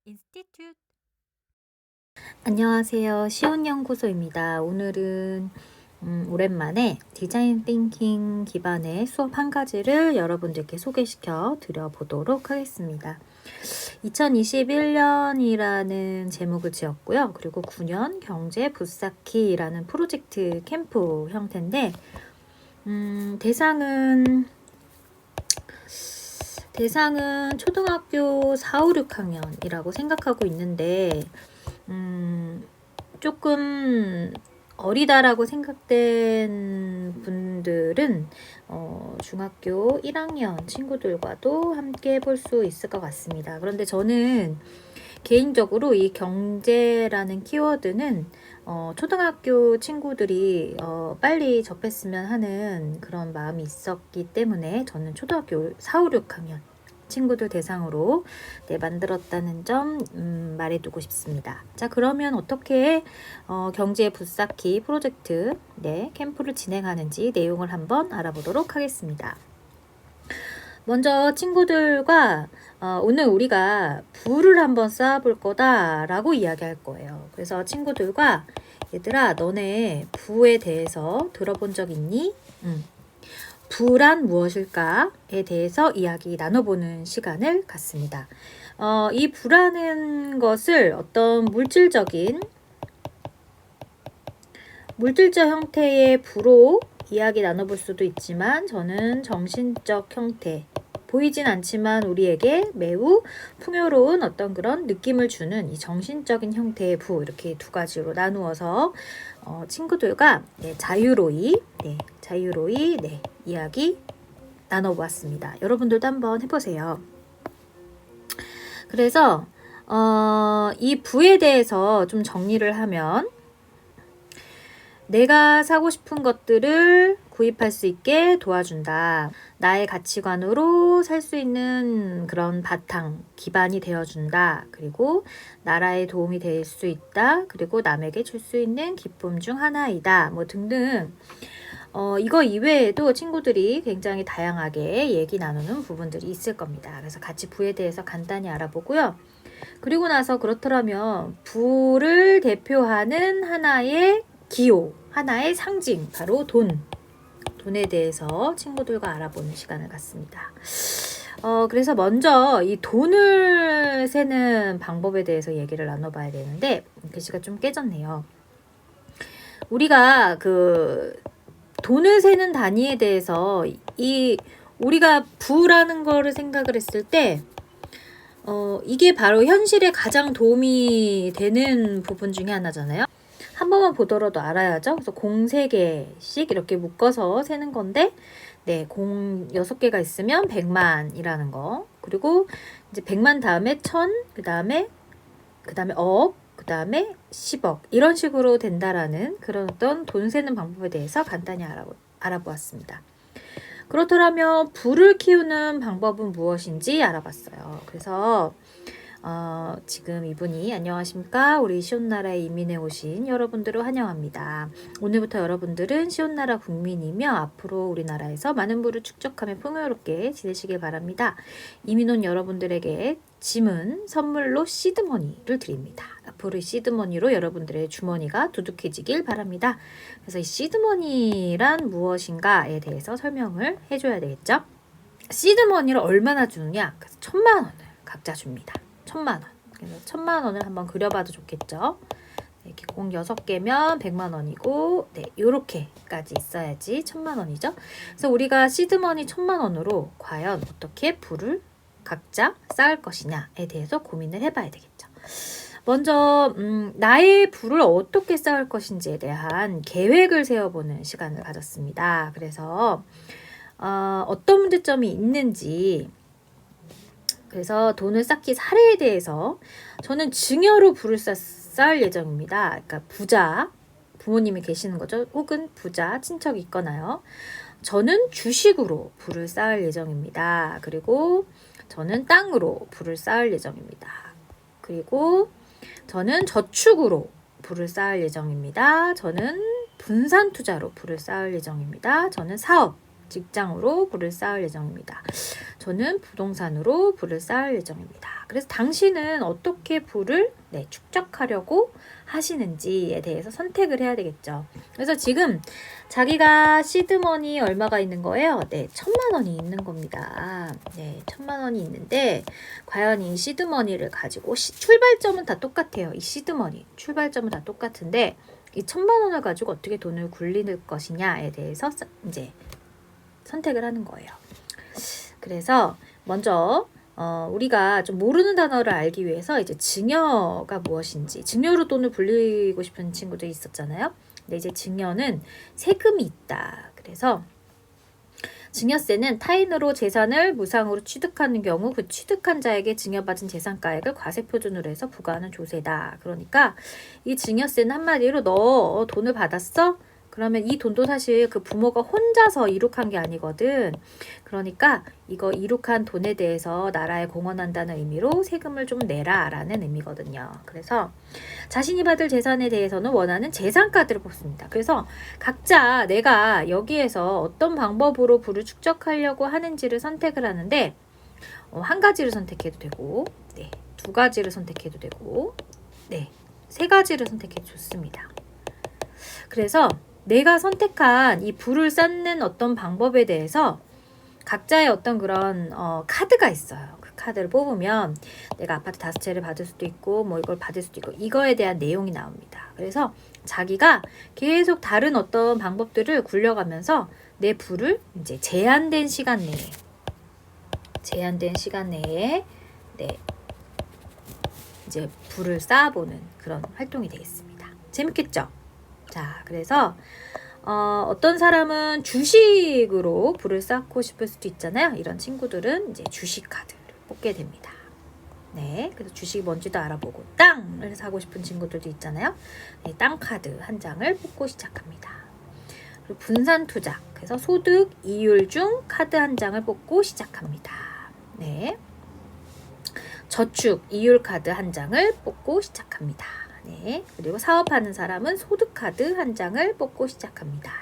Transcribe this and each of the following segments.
인스티튜트. 안녕하세요. 시온연구소입니다. 오늘은 오랜만에 디자인 띵킹 기반의 수업 한 가지를 여러분들께 소개시켜 드려보도록 하겠습니다. 2021년이라는 제목을 지었고요. 그리고 9년 경제 붓쌓기라는 프로젝트 캠프 형태인데 대상은 초등학교 4, 5, 6학년이라고 생각하고 있는데 조금 어리다라고 생각된 분들은 중학교 1학년 친구들과도 함께 볼 수 있을 것 같습니다. 그런데 저는 개인적으로 이 경제라는 키워드는 초등학교 친구들이 빨리 접했으면 하는 그런 마음이 있었기 때문에 저는 초등학교 4, 5, 6학년 친구들 대상으로 만들었다는 점 말해두고 싶습니다. 자, 그러면 어떻게 경제 붓쌓기 프로젝트 캠프를 진행하는지 내용을 한번 알아보도록 하겠습니다. 먼저 친구들과 오늘 우리가 부를 한번 쌓아볼 거다라고 이야기할 거예요. 그래서 친구들과 얘들아, 너네 부에 대해서 들어본 적 있니? 부란 무엇일까에 대해서 이야기 나눠보는 시간을 갖습니다. 이 부라는 것을 어떤 물질적 형태의 부로 이야기 나눠볼 수도 있지만 저는 정신적 형태, 보이진 않지만 우리에게 매우 풍요로운 어떤 그런 느낌을 주는 이 정신적인 형태의 부, 이렇게 두 가지로 나누어서 친구들과 자유로이 이야기 나눠보았습니다. 여러분들도 한번 해보세요. 그래서 이 부에 대해서 좀 정리를 하면, 내가 사고 싶은 것들을 구입할 수 있게 도와준다. 나의 가치관으로 살 수 있는 그런 바탕, 기반이 되어준다. 그리고 나라에 도움이 될 수 있다. 그리고 남에게 줄 수 있는 기쁨 중 하나이다. 뭐 등등. 이거 이외에도 친구들이 굉장히 다양하게 얘기 나누는 부분들이 있을 겁니다. 그래서 같이 부에 대해서 간단히 알아보고요. 그리고 나서 그렇더라면 부를 대표하는 하나의 기호, 하나의 상징, 바로 돈에 대해서 친구들과 알아보는 시간을 갖습니다. 그래서 먼저 이 돈을 세는 방법에 대해서 얘기를 나눠봐야 되는데, 글씨가 좀 깨졌네요. 우리가 돈을 세는 단위에 대해서 우리가 부라는 거를 생각을 했을 때 이게 바로 현실에 가장 도움이 되는 부분 중에 하나잖아요. 한 번만 보더라도 알아야죠. 그래서 공 3개씩 이렇게 묶어서 세는 건데, 공 6개가 있으면 100만이라는 거. 그리고 이제 100만 다음에 1000, 그 다음에 억, 그 다음에 10억. 이런 식으로 된다라는 그런 어떤 돈 세는 방법에 대해서 간단히 알아보았습니다. 그렇더라면 부를 키우는 방법은 무엇인지 알아봤어요. 그래서 지금 이분이 안녕하십니까? 우리 시온나라에 이민해 오신 여러분들을 환영합니다. 오늘부터 여러분들은 시온나라 국민이며 앞으로 우리나라에서 많은 부를 축적하며 풍요롭게 지내시길 바랍니다. 이민 온 여러분들에게 짐은 선물로 시드머니를 드립니다. 앞으로 이 시드머니로 여러분들의 주머니가 두둑해지길 바랍니다. 그래서 이 시드머니란 무엇인가에 대해서 설명을 해줘야 되겠죠? 시드머니를 얼마나 주느냐? 그래서 1000만 원을 각자 줍니다. 1000만 원. 그래서 1000만 원을 한번 그려봐도 좋겠죠. 이렇게 공 6개면 100만 원이고, 요렇게까지 있어야지 1000만 원이죠. 그래서 우리가 시드머니 1000만 원으로 과연 어떻게 부를 각자 쌓을 것이냐에 대해서 고민을 해봐야 되겠죠. 먼저 나의 부를 어떻게 쌓을 것인지에 대한 계획을 세워보는 시간을 가졌습니다. 그래서 어떤 문제점이 있는지, 그래서 돈을 쌓기 사례에 대해서 저는 증여로 부를 쌓을 예정입니다. 그러니까 부자, 부모님이 계시는 거죠. 혹은 부자, 친척이 있거나요. 저는 주식으로 부를 쌓을 예정입니다. 그리고 저는 땅으로 부를 쌓을 예정입니다. 그리고 저는 저축으로 부를 쌓을 예정입니다. 저는 분산 투자로 부를 쌓을 예정입니다. 저는 사업, 직장으로 불을 쌓을 예정입니다. 저는 부동산으로 불을 쌓을 예정입니다. 그래서 당신은 어떻게 불을 축적하려고 하시는지에 대해서 선택을 해야 되겠죠. 그래서 지금 자기가 시드머니 얼마가 있는 거예요? 1,000만 원이 있는 겁니다. 1,000만 원이 있는데 과연 이 시드머니를 가지고 출발점은 다 똑같아요. 이 시드머니 출발점은 다 똑같은데 이 1,000만 원을 가지고 어떻게 돈을 굴리는 것이냐에 대해서 이제 선택을 하는 거예요. 그래서 먼저 우리가 좀 모르는 단어를 알기 위해서 이제 증여가 무엇인지, 증여로 돈을 불리고 싶은 친구들이 있었잖아요. 근데 이제 증여는 세금이 있다. 그래서 증여세는 타인으로 재산을 무상으로 취득하는 경우 그 취득한 자에게 증여받은 재산가액을 과세표준으로 해서 부과하는 조세다. 그러니까 이 증여세는 한마디로 너 돈을 받았어? 그러면 이 돈도 사실 그 부모가 혼자서 이룩한 게 아니거든. 그러니까 이거 이룩한 돈에 대해서 나라에 공헌한다는 의미로 세금을 좀 내라 라는 의미거든요. 그래서 자신이 받을 재산에 대해서는 원하는 재산가들을 뽑습니다. 그래서 각자 내가 여기에서 어떤 방법으로 부를 축적하려고 하는지를 선택을 하는데 한 가지를 선택해도 되고 두 가지를 선택해도 되고 세 가지를 선택해도 좋습니다. 그래서 내가 선택한 이 부를 쌓는 어떤 방법에 대해서 각자의 어떤 그런 카드가 있어요. 그 카드를 뽑으면 내가 아파트 5채를 받을 수도 있고 뭐 이걸 받을 수도 있고 이거에 대한 내용이 나옵니다. 그래서 자기가 계속 다른 어떤 방법들을 굴려가면서 내 부를 이제 제한된 시간 내에 이제 부를 쌓아보는 그런 활동이 되겠습니다. 재밌겠죠? 자, 그래서 어떤 사람은 주식으로 부를 쌓고 싶을 수도 있잖아요. 이런 친구들은 이제 주식 카드를 뽑게 됩니다. 그래서 주식이 뭔지도 알아보고 땅을 사고 싶은 친구들도 있잖아요. 땅 카드 한 장을 뽑고 시작합니다. 그리고 분산 투자, 그래서 소득 이율 중 카드 한 장을 뽑고 시작합니다. 저축 이율 카드 한 장을 뽑고 시작합니다. 그리고 사업하는 사람은 소득카드 한 장을 뽑고 시작합니다.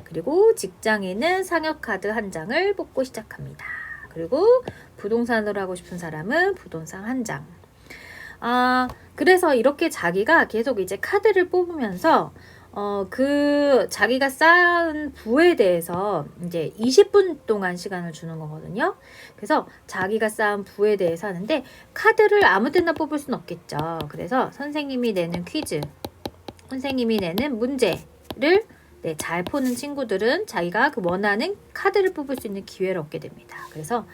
그리고 직장인은 상여카드 한 장을 뽑고 시작합니다. 그리고 부동산으로 하고 싶은 사람은 부동산 한 장. 그래서 이렇게 자기가 계속 이제 카드를 뽑으면서 그 자기가 쌓은 부에 대해서 이제 20분 동안 시간을 주는 거거든요. 그래서 자기가 쌓은 부에 대해서 하는데 카드를 아무 때나 뽑을 수는 없겠죠. 그래서 선생님이 내는 퀴즈, 선생님이 내는 문제를 잘 푸는 친구들은 자기가 그 원하는 카드를 뽑을 수 있는 기회를 얻게 됩니다. 그래서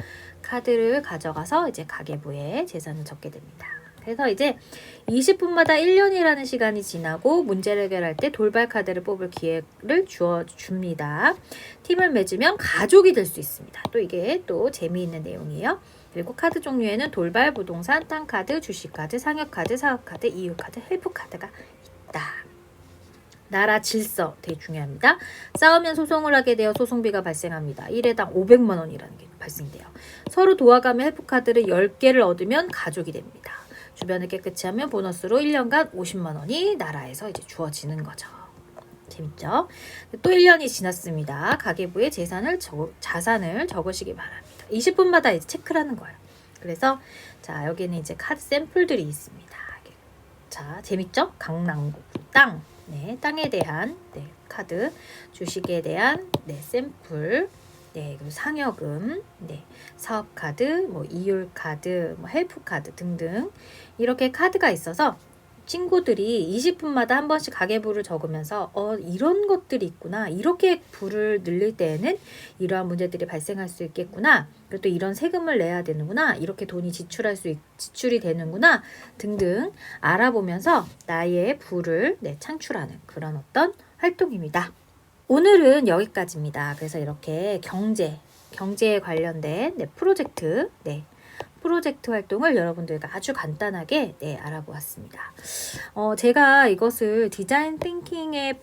카드를 가져가서 이제 가계부에 재산을 적게 됩니다. 그래서 이제 20분마다 1년이라는 시간이 지나고 문제를 해결할 때 돌발 카드를 뽑을 기회를 줍니다. 팀을 맺으면 가족이 될 수 있습니다. 또 이게 또 재미있는 내용이에요. 그리고 카드 종류에는 돌발, 부동산, 땅카드, 주식카드, 상여카드, 사업카드, 이율카드, 헬프카드가 있다. 나라 질서 되게 중요합니다. 싸우면 소송을 하게 되어 소송비가 발생합니다. 1회당 500만 원이라는 게 발생돼요. 서로 도와가며 헬프카드를 10개를 얻으면 가족이 됩니다. 주변을 깨끗이 하면 보너스로 1년간 50만 원이 나라에서 이제 주어지는 거죠. 재밌죠? 또 1년이 지났습니다. 가계부에 자산을 적으시기 바랍니다. 20분마다 이제 체크를 하는 거예요. 그래서 자, 여기는 이제 카드 샘플들이 있습니다. 자, 재밌죠? 강남구 땅, 땅에 대한 카드, 주식에 대한 샘플, 그리고 상여금, 사업카드, 뭐 이율카드, 뭐 헬프카드 등등 이렇게 카드가 있어서 친구들이 20분마다 한 번씩 가계부를 적으면서 이런 것들이 있구나, 이렇게 부를 늘릴 때에는 이러한 문제들이 발생할 수 있겠구나, 그리고 또 이런 세금을 내야 되는구나, 이렇게 돈이 지출이 되는구나 등등 알아보면서 나의 부를 프로젝트를 그런 어떤 활동입니다. 오늘은 여기까지입니다. 그래서 이렇게 경제에 관련된 프로젝트 활동을 여러분들과 아주 간단하게 알아보았습니다. 제가 이것을 디자인 띵킹의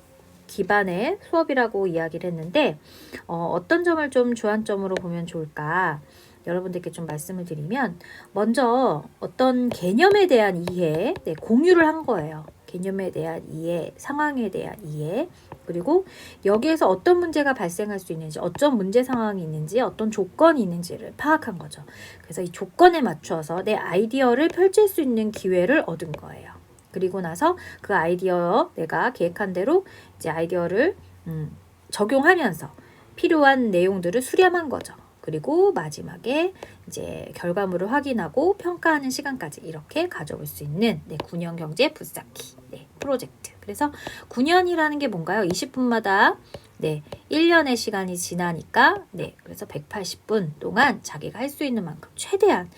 기반의 수업이라고 이야기를 했는데 어떤 점을 좀 주안점으로 보면 좋을까 여러분들께 좀 말씀을 드리면, 먼저 어떤 개념에 대한 이해, 공유를 한 거예요. 개념에 대한 이해, 상황에 대한 이해, 그리고 여기에서 어떤 문제가 발생할 수 있는지, 어떤 문제 상황이 있는지, 어떤 조건이 있는지를 파악한 거죠. 그래서 이 조건에 맞춰서 내 아이디어를 펼칠 수 있는 기회를 얻은 거예요. 그리고 나서 그 아이디어, 내가 계획한 대로 이제 아이디어를 적용하면서 필요한 내용들을 수렴한 거죠. 그리고 마지막에 이제 결과물을 확인하고 평가하는 시간까지 이렇게 가져올 수 있는 9년 경제 붙잡기 프로젝트. 그래서 9년이라는 게 뭔가요? 20분마다 1년의 시간이 지나니까 그래서 180분 동안 자기가 할 수 있는 만큼 최대한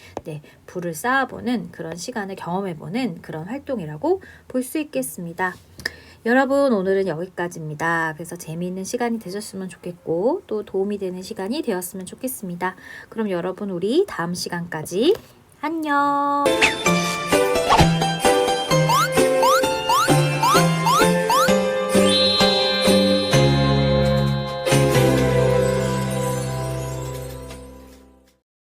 부를 쌓아보는 그런 시간을 경험해보는 그런 활동이라고 볼 수 있겠습니다. 여러분, 오늘은 여기까지입니다. 그래서 재미있는 시간이 되셨으면 좋겠고 또 도움이 되는 시간이 되었으면 좋겠습니다. 그럼 여러분, 우리 다음 시간까지 안녕.